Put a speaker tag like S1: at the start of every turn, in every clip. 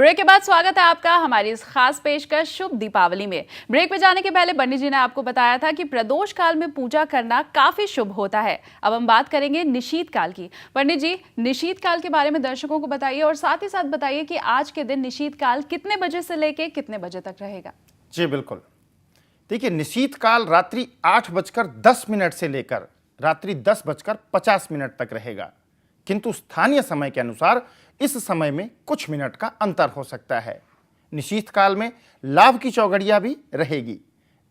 S1: Break के बाद स्वागत है आपका हमारी इस खास पेशकश शुभ दीपावली में। ब्रेक पे जाने के पहले पंडित जी ने आपको बताया था कि प्रदोष काल में पूजा करना काफी शुभ होता है। अब हम बात करेंगे निशीत काल की। पंडित जी, निशीत काल के बारे में दर्शकों को बताइए और साथ ही साथ बताइए कि आज के दिन निशीत काल कितने बजे से लेके कितने बजे तक रहेगा।
S2: जी बिल्कुल, देखिए निशीत काल रात्रि 8:10 से लेकर रात्रि 10:50 तक रहेगा, किंतु स्थानीय समय के अनुसार इस समय में कुछ मिनट का अंतर हो सकता है। निशीत काल में लाभ की चौगड़िया भी रहेगी।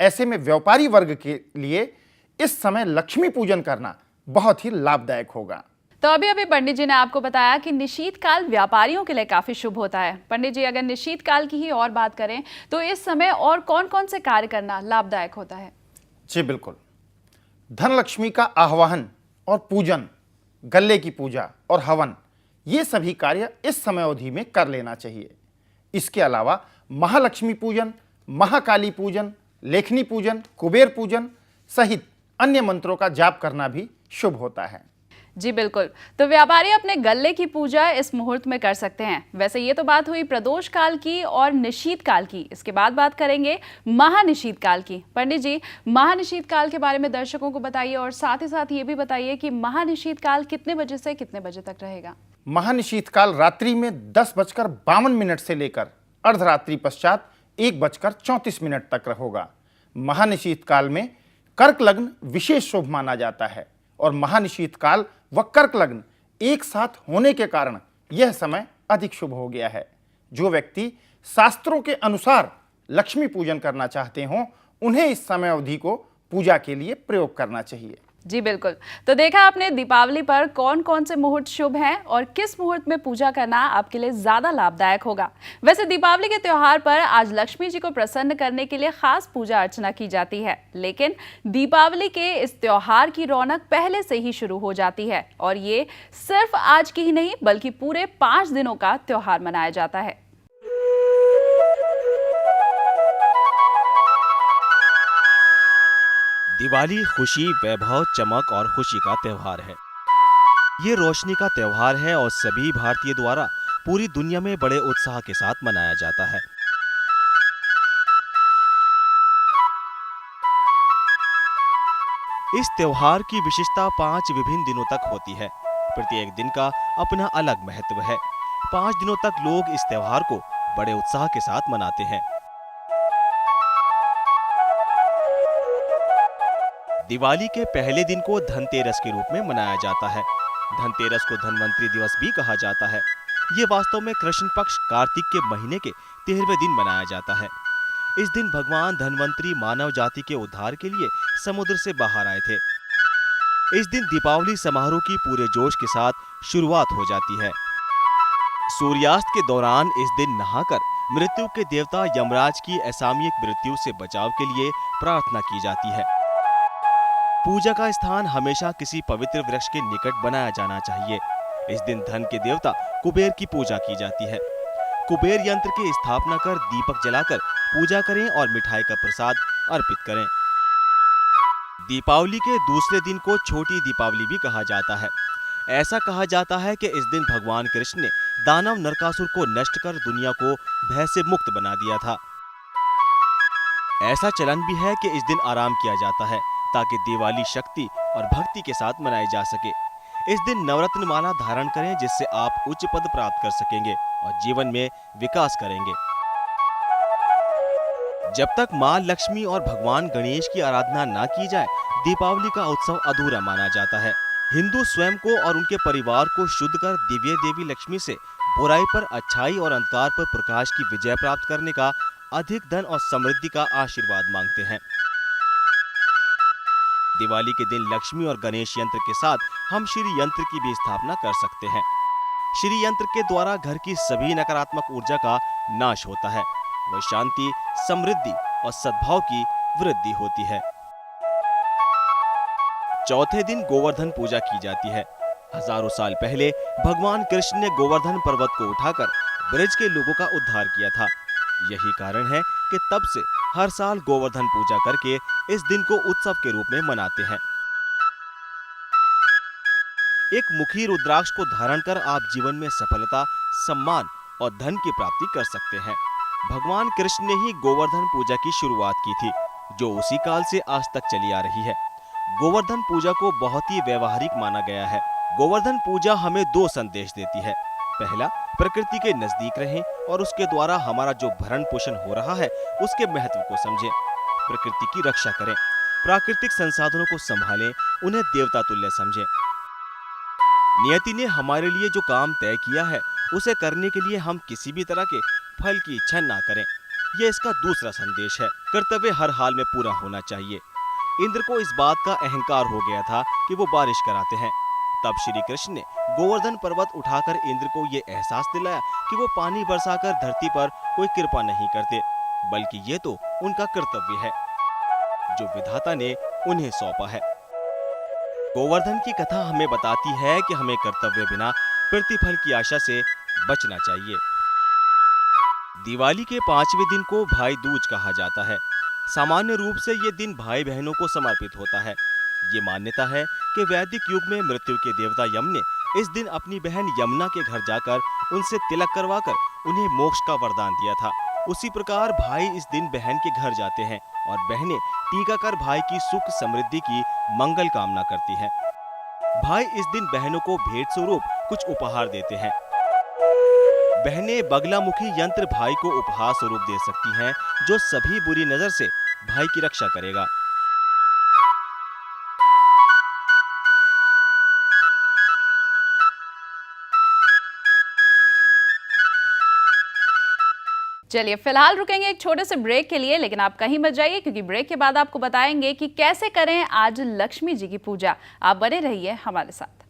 S2: ऐसे में व्यापारी वर्ग के लिए इस समय लक्ष्मी पूजन करना बहुत ही लाभदायक होगा।
S1: तो अभी पंडित जी ने आपको बताया कि निशीत काल व्यापारियों के लिए काफी शुभ होता है। पंडित जी, अगर निशीत काल की ही और बात करें तो इस समय और कौन कौन से कार्य करना लाभदायक होता है?
S2: जी बिल्कुल, धन लक्ष्मी का आह्वान और पूजन, गल्ले की पूजा और हवन, ये सभी कार्य इस समय अवधि में कर लेना चाहिए। इसके अलावा महालक्ष्मी पूजन, महाकाली पूजन, लेखनी पूजन, कुबेर पूजन सहित अन्य मंत्रों का जाप करना भी शुभ होता है।
S1: जी बिल्कुल, तो व्यापारी अपने गल्ले की पूजा इस मुहूर्त में कर सकते हैं। वैसे ये तो बात हुई प्रदोष काल की और निशीत काल की। इसके बाद बात करेंगे महानिशीत काल की। पंडित जी, महानिशीत काल के बारे में दर्शकों को बताइए और साथ ही साथ ये भी बताइए कि महानिशीत काल कितने बजे से कितने बजे तक रहेगा।
S2: महानिशीत काल रात्रि में 10:52 से लेकर अर्धरात्रि पश्चात 1:34 तक होगा। महानिशीत काल में कर्क लग्न विशेष शुभ माना जाता है और महानिशीत काल व कर्क लग्न एक साथ होने के कारण यह समय अधिक शुभ हो गया है। जो व्यक्ति शास्त्रों के अनुसार लक्ष्मी पूजन करना चाहते हों, उन्हें इस समय अवधि को पूजा के लिए प्रयोग करना चाहिए।
S1: जी बिल्कुल, तो देखा आपने दीपावली पर कौन कौन से मुहूर्त शुभ हैं और किस मुहूर्त में पूजा करना आपके लिए ज्यादा लाभदायक होगा। वैसे दीपावली के त्योहार पर आज लक्ष्मी जी को प्रसन्न करने के लिए खास पूजा अर्चना की जाती है, लेकिन दीपावली के इस त्योहार की रौनक पहले से ही शुरू हो जाती है और ये सिर्फ आज की ही नहीं बल्कि पूरे 5 दिनों का त्योहार मनाया जाता है।
S3: दिवाली खुशी, वैभव, चमक और खुशी का त्योहार है। ये रोशनी का त्योहार है और सभी भारतीय द्वारा पूरी दुनिया में बड़े उत्साह के साथ मनाया जाता है। इस त्योहार की विशेषता 5 विभिन्न दिनों तक होती है। प्रत्येक दिन का अपना अलग महत्व है। 5 दिनों तक लोग इस त्योहार को बड़े उत्साह के साथ मनाते हैं। दिवाली के पहले दिन को धनतेरस के रूप में मनाया जाता है। धनतेरस को धनवंतरी दिवस भी कहा जाता है। ये वास्तव में कृष्ण पक्ष कार्तिक के महीने के 13वें दिन मनाया जाता है। इस दिन भगवान धनवंतरी मानव जाति के उद्धार के लिए समुद्र से बाहर आए थे। इस दिन दीपावली समारोह की पूरे जोश के साथ शुरुआत हो जाती है। सूर्यास्त के दौरान इस दिन नहाकर मृत्यु के देवता यमराज की असामयिक मृत्यु से बचाव के लिए प्रार्थना की जाती है। पूजा का स्थान हमेशा किसी पवित्र वृक्ष के निकट बनाया जाना चाहिए। इस दिन धन के देवता कुबेर की पूजा की जाती है। कुबेर यंत्र की स्थापना कर दीपक जलाकर पूजा करें और मिठाई का प्रसाद अर्पित करें। दीपावली के दूसरे दिन को छोटी दीपावली भी कहा जाता है। ऐसा कहा जाता है कि इस दिन भगवान कृष्ण ने दानव नरकासुर को नष्ट कर दुनिया को भय से मुक्त बना दिया था। ऐसा चलन भी है कि इस दिन आराम किया जाता है ताकि दिवाली शक्ति और भक्ति के साथ मनाई जा सके। इस दिन नवरत्न माला धारण करें जिससे आप उच्च पद प्राप्त कर सकेंगे और जीवन में विकास करेंगे। जब तक मां लक्ष्मी और भगवान गणेश की आराधना न की जाए, दीपावली का उत्सव अधूरा माना जाता है। हिंदू स्वयं को और उनके परिवार को शुद्ध कर दिव्य देवी लक्ष्मी से बुराई पर अच्छाई और अंधकार पर प्रकाश की विजय प्राप्त करने का, अधिक धन और समृद्धि का आशीर्वाद मांगते हैं। दिवाली के दिन लक्ष्मी और गणेश यंत्र के साथ हम श्री यंत्र की भी स्थापना कर सकते हैं। श्री यंत्र के द्वारा घर की सभी नकारात्मक ऊर्जा का नाश होता है व शांति, समृद्धि और सद्भाव की वृद्धि होती है। चौथे दिन गोवर्धन पूजा की जाती है। हजारों साल पहले भगवान कृष्ण ने गोवर्धन पर्वत को उठाकर ब्रज के लोगों का उद्धार किया था। यही कारण है कि तब से हर साल गोवर्धन पूजा करके इस दिन को उत्सव के रूप में मनाते हैं। एक मुखी रुद्राक्ष को धारण कर आप जीवन में सफलता, सम्मान और धन की प्राप्ति कर सकते हैं। भगवान कृष्ण ने ही गोवर्धन पूजा की शुरुआत की थी, जो उसी काल से आज तक चली आ रही है। गोवर्धन पूजा को बहुत ही व्यवहारिक माना गया है। गोवर्धन पूजा हमें दो संदेश देती है। पहला, प्रकृति के नजदीक रहें और उसके द्वारा हमारा जो भरण पोषण हो रहा है उसके महत्व को समझें। प्रकृति की रक्षा करें, प्राकृतिक संसाधनों को संभालें, उन्हें देवता तुल्य समझें। नियति ने हमारे लिए जो काम तय किया है उसे करने के लिए हम किसी भी तरह के फल की इच्छा ना करें। यह इसका दूसरा संदेश है। कर्तव्य हर हाल में पूरा होना चाहिए। इंद्र को इस बात का अहंकार हो गया था कि वो बारिश कराते हैं। तब श्री कृष्ण ने गोवर्धन पर्वत उठाकर इंद्र को ये एहसास दिलाया कि वो पानी बरसाकर धरती पर कोई कृपा नहीं करते, बल्कि ये तो उनका कर्तव्य है जो विधाता ने उन्हें सौंपा है। गोवर्धन की कथा हमें बताती है कि हमें कर्तव्य बिना प्रतिफल की आशा से बचना चाहिए। दिवाली के 5वें दिन को भाई दूज कहा जाता है। सामान्य रूप से ये दिन भाई बहनों को समर्पित होता है। ये मान्यता है कि वैदिक युग में मृत्यु के देवता यम ने इस दिन अपनी बहन यमुना के घर जाकर उनसे तिलक करवाकर उन्हें मोक्ष का वरदान दिया था। उसी प्रकार भाई इस दिन बहन के घर जाते हैं और बहनें टीका कर भाई की सुख समृद्धि की मंगल कामना करती हैं। भाई इस दिन बहनों को भेंट स्वरूप कुछ उपहार देते हैं। बहनें बगलामुखी यंत्र भाई को उपहार स्वरूप दे सकती हैं, जो सभी बुरी नजर से भाई की रक्षा करेगा।
S1: चलिए फिलहाल रुकेंगे एक छोटे से ब्रेक के लिए, लेकिन आप कहीं मत जाइए क्योंकि ब्रेक के बाद आपको बताएंगे कि कैसे करें आज लक्ष्मी जी की पूजा। आप बने रहिए हमारे साथ।